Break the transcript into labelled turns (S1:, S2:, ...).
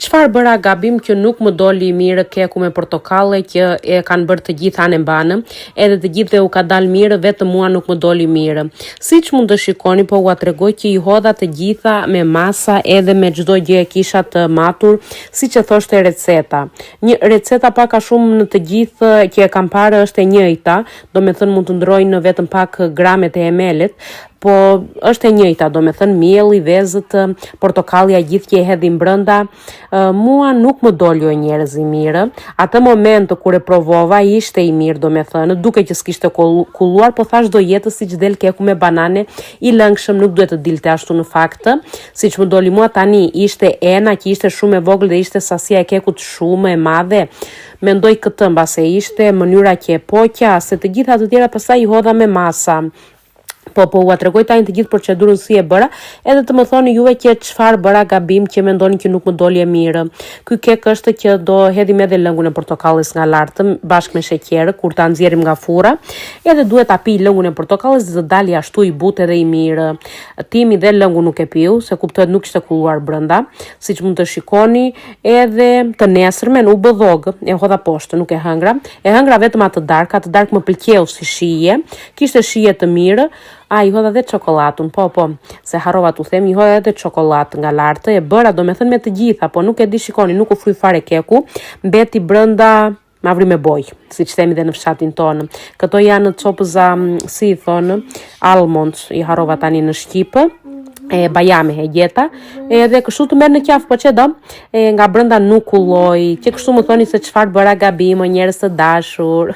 S1: Çfarë bëra gabim që nuk më doli mirë keku me portokalle që e kanë bërë të gjithë anë mbanë, edhe të gjithë u ka dalë mirë, vetëm mua nuk më doli mirë. Siç mund të shikoni, po ua tregoj që i hodha të gjitha me masa edhe me çdo gjë e kisha të matur, siç e thoshte receta. Një receta pak a shumë në të gjithë që e kam parë është e njëjta, domethënë mund të ndrojnë vetëm pak gramet e emelit, po është e njëjta, do me thënë mielli, vezët, portokallia gjithë që e hedhin brenda. Mua nuk më doli o njerëz i mirë. Atë moment kur e provova ishte i mirë, do me thënë, duke që s'kishte kulluar, po thash do jetë siç del keku me banane, i lëngshëm, nuk duhet të dilte ashtu në fakt. Siç më doli mua tani, ishte ena që ishte shumë e vogël dhe ishte sasia e kekut shumë e madhe. Mendoj këtë mbase ishte mënyra që e poqa, se të gjitha të tjera pastaj i hodha me masa. Po ua tregoj tani të gjithë procedurën si e bëra, edhe të më thoni juve që çfarë bëra gabim që mendoni që nuk më doli e mirë. Ky kek është që do hedhim edhe lëngun e portokalles nga lart bashkë me sheqer kur ta nxjerrim nga furra, edhe duhet ta pi lëngun e portokalles dhe të dalë ashtu i butë edhe i mirë. Timi dhe lëngu nuk e piu, se kuptohet nuk ishte kulluar brenda, siç mund të shikoni, edhe të nesërmen u bë dhog, e hodha poshtë, nuk e hëngra. E hëngra vetëm atë darkë më pëlqeu si shije, kishte shije të mirë. I hodha dhe çokoladën, po, se harrova t'u them, i hodha edhe çokoladë nga lartë, e bëra do me thënë me të gjitha, po nuk e di shikoni, nuk u fry fare keku, mbeti brenda mavri me boj, si që themi dhe në fshatin tonë. Këto janë copëza, si i thonë, almonds, i harrova tani në Shqipë, e bajame e gjeta, edhe kështu të merr në qafë, po që do, nga brenda nuk kulloj, që kështu më thoni se çfarë bëra gabim, o njerëz të dashur.